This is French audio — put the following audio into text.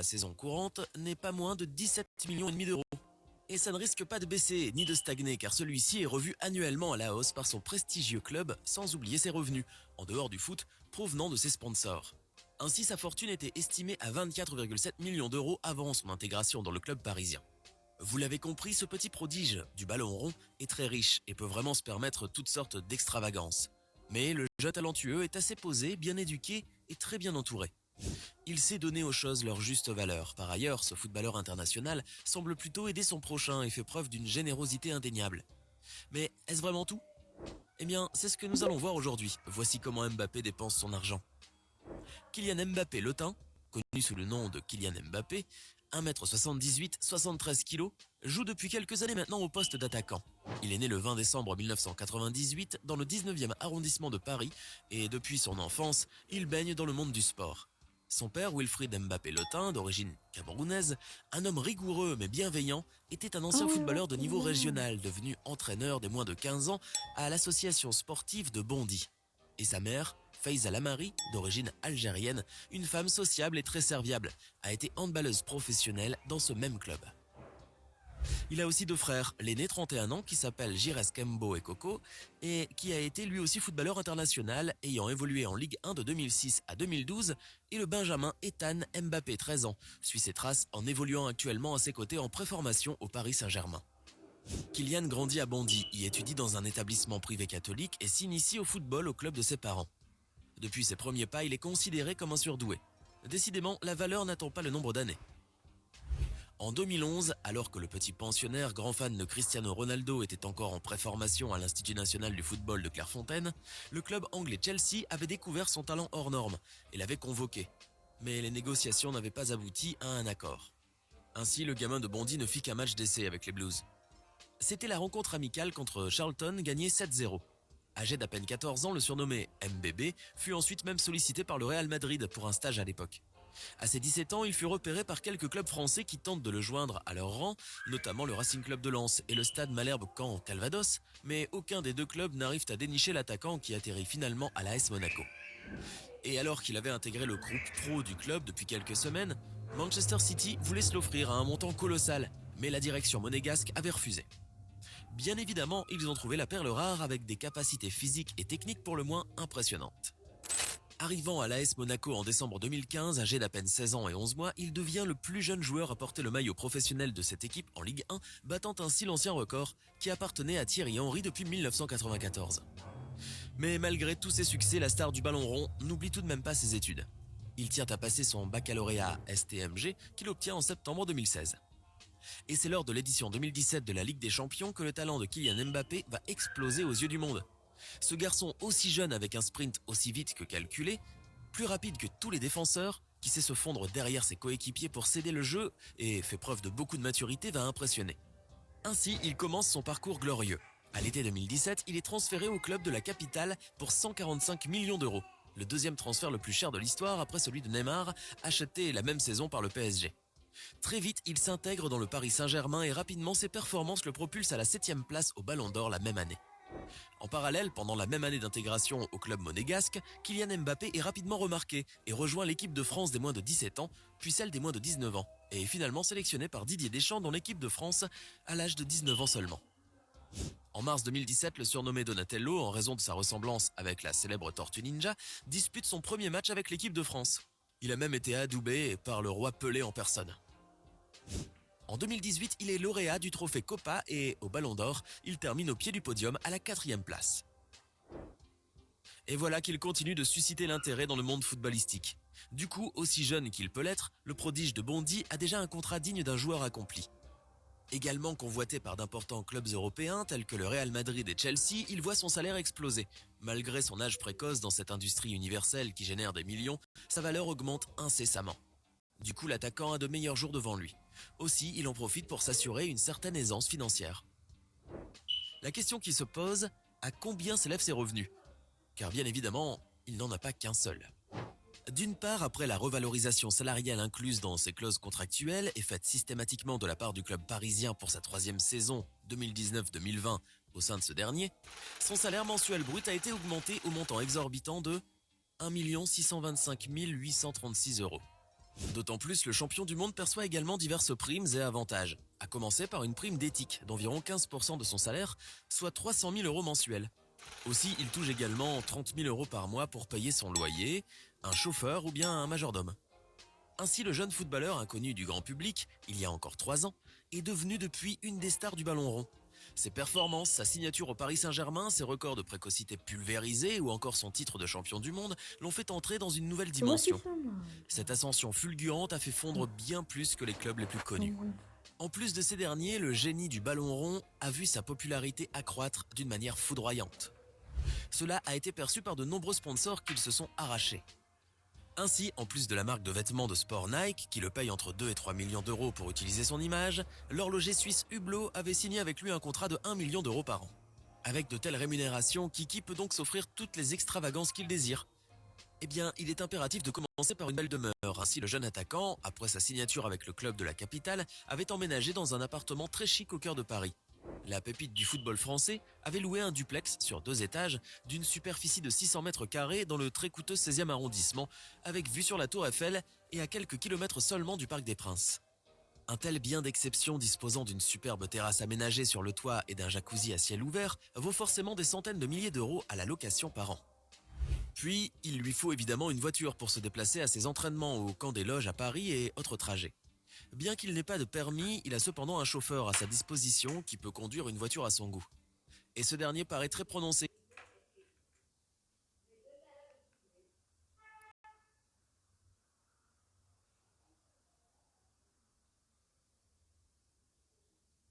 la saison courante n'est pas moins de 17,5 millions d'euros. Et ça ne risque pas de baisser ni de stagner car celui-ci est revu annuellement à la hausse par son prestigieux club sans oublier ses revenus, en dehors du foot, provenant de ses sponsors. Ainsi, sa fortune était estimée à 24,7 millions d'euros avant son intégration dans le club parisien. Vous l'avez compris, ce petit prodige du ballon rond est très riche et peut vraiment se permettre toutes sortes d'extravagances. Mais le jeune talentueux est assez posé, bien éduqué et très bien entouré. Il sait donner aux choses leur juste valeur. Par ailleurs, ce footballeur international semble plutôt aider son prochain et fait preuve d'une générosité indéniable. Mais est-ce vraiment tout ? Eh bien, c'est ce que nous allons voir aujourd'hui. Voici comment Mbappé dépense son argent. Kylian Mbappé Letin, connu sous le nom de Kylian Mbappé, 1m78, 73 kg, joue depuis quelques années maintenant au poste d'attaquant. Il est né le 20 décembre 1998 dans le 19e arrondissement de Paris et depuis son enfance, il baigne dans le monde du sport. Son père, Wilfried Mbappé Letin, d'origine camerounaise, un homme rigoureux mais bienveillant, était un ancien footballeur de niveau régional devenu entraîneur des moins de 15 ans à l'association sportive de Bondy. Et sa mère, Faiza Lamari, d'origine algérienne, une femme sociable et très serviable, a été handballeuse professionnelle dans ce même club. Il a aussi deux frères, l'aîné 31 ans qui s'appelle Jires Kembo et Coco et qui a été lui aussi footballeur international ayant évolué en Ligue 1 de 2006 à 2012 et le benjamin Ethan Mbappé 13 ans, suit ses traces en évoluant actuellement à ses côtés en préformation au Paris Saint-Germain. Kylian grandit à Bondy, y étudie dans un établissement privé catholique et s'initie au football au club de ses parents. Depuis ses premiers pas, il est considéré comme un surdoué. Décidément, la valeur n'attend pas le nombre d'années. En 2011, alors que le petit pensionnaire, grand fan de Cristiano Ronaldo, était encore en préformation à l'Institut national du football de Clairefontaine, le club anglais Chelsea avait découvert son talent hors norme et l'avait convoqué. Mais les négociations n'avaient pas abouti à un accord. Ainsi, le gamin de Bondy ne fit qu'un match d'essai avec les Blues. C'était la rencontre amicale contre Charlton, gagnée 7-0. Âgé d'à peine 14 ans, le surnommé MBB fut ensuite même sollicité par le Real Madrid pour un stage à l'époque. À ses 17 ans, il fut repéré par quelques clubs français qui tentent de le joindre à leur rang, notamment le Racing Club de Lens et le Stade Malherbe-Caen Calvados, mais aucun des deux clubs n'arrive à dénicher l'attaquant qui atterrit finalement à l'AS Monaco. Et alors qu'il avait intégré le groupe pro du club depuis quelques semaines, Manchester City voulait se l'offrir à un montant colossal, mais la direction monégasque avait refusé. Bien évidemment, ils ont trouvé la perle rare avec des capacités physiques et techniques pour le moins impressionnantes. Arrivant à l'AS Monaco en décembre 2015, âgé d'à peine 16 ans et 11 mois, il devient le plus jeune joueur à porter le maillot professionnel de cette équipe en Ligue 1, battant ainsi l'ancien record qui appartenait à Thierry Henry depuis 1994. Mais malgré tous ses succès, la star du ballon rond n'oublie tout de même pas ses études. Il tient à passer son baccalauréat STMG qu'il obtient en septembre 2016. Et c'est lors de l'édition 2017 de la Ligue des Champions que le talent de Kylian Mbappé va exploser aux yeux du monde. Ce garçon aussi jeune avec un sprint aussi vite que calculé, plus rapide que tous les défenseurs, qui sait se fondre derrière ses coéquipiers pour céder le jeu et fait preuve de beaucoup de maturité, va impressionner. Ainsi, il commence son parcours glorieux. À l'été 2017, il est transféré au club de la capitale pour 145 millions d'euros, le deuxième transfert le plus cher de l'histoire après celui de Neymar, acheté la même saison par le PSG. Très vite, il s'intègre dans le Paris Saint-Germain et rapidement ses performances le propulsent à la 7e place au Ballon d'Or la même année. En parallèle, pendant la même année d'intégration au club monégasque, Kylian Mbappé est rapidement remarqué et rejoint l'équipe de France des moins de 17 ans, puis celle des moins de 19 ans, et est finalement sélectionné par Didier Deschamps dans l'équipe de France à l'âge de 19 ans seulement. En mars 2017, le surnommé Donatello, en raison de sa ressemblance avec la célèbre Tortue Ninja, dispute son premier match avec l'équipe de France. Il a même été adoubé par le roi Pelé en personne. En 2018, il est lauréat du trophée Copa et, au Ballon d'Or, il termine au pied du podium à la 4e place. Et voilà qu'il continue de susciter l'intérêt dans le monde footballistique. Du coup, aussi jeune qu'il peut l'être, le prodige de Bondy a déjà un contrat digne d'un joueur accompli. Également convoité par d'importants clubs européens tels que le Real Madrid et Chelsea, il voit son salaire exploser. Malgré son âge précoce dans cette industrie universelle qui génère des millions, sa valeur augmente incessamment. Du coup, l'attaquant a de meilleurs jours devant lui. Aussi, il en profite pour s'assurer une certaine aisance financière. La question qui se pose, à combien s'élèvent ses revenus ? Car bien évidemment, il n'en a pas qu'un seul. D'une part, après la revalorisation salariale incluse dans ses clauses contractuelles et faite systématiquement de la part du club parisien pour sa 3e saison 2019-2020 au sein de ce dernier, son salaire mensuel brut a été augmenté au montant exorbitant de 1 625 836 euros. D'autant plus, le champion du monde perçoit également diverses primes et avantages, à commencer par une prime d'éthique d'environ 15% de son salaire, soit 300 000 euros mensuels. Aussi, il touche également 30 000 euros par mois pour payer son loyer, un chauffeur ou bien un majordome. Ainsi, le jeune footballeur inconnu du grand public, il y a encore 3 ans, est devenu depuis une des stars du ballon rond. Ses performances, sa signature au Paris Saint-Germain, ses records de précocité pulvérisés ou encore son titre de champion du monde l'ont fait entrer dans une nouvelle dimension. Cette ascension fulgurante a fait fondre bien plus que les clubs les plus connus. En plus de ces derniers, le génie du ballon rond a vu sa popularité accroître d'une manière foudroyante. Cela a été perçu par de nombreux sponsors qui se sont arrachés. Ainsi, en plus de la marque de vêtements de sport Nike, qui le paye entre 2 et 3 millions d'euros pour utiliser son image, l'horloger suisse Hublot avait signé avec lui un contrat de 1 million d'euros par an. Avec de telles rémunérations, Kiki peut donc s'offrir toutes les extravagances qu'il désire. Eh bien, il est impératif de commencer par une belle demeure. Ainsi, le jeune attaquant, après sa signature avec le club de la capitale, avait emménagé dans un appartement très chic au cœur de Paris. La pépite du football français avait loué un duplex sur 2 étages d'une superficie de 600 mètres carrés dans le très coûteux 16e arrondissement, avec vue sur la Tour Eiffel et à quelques kilomètres seulement du Parc des Princes. Un tel bien d'exception disposant d'une superbe terrasse aménagée sur le toit et d'un jacuzzi à ciel ouvert vaut forcément des centaines de milliers d'euros à la location par an. Puis, il lui faut évidemment une voiture pour se déplacer à ses entraînements au camp des loges à Paris et autres trajets. Bien qu'il n'ait pas de permis, il a cependant un chauffeur à sa disposition qui peut conduire une voiture à son goût. Et ce dernier paraît très prononcé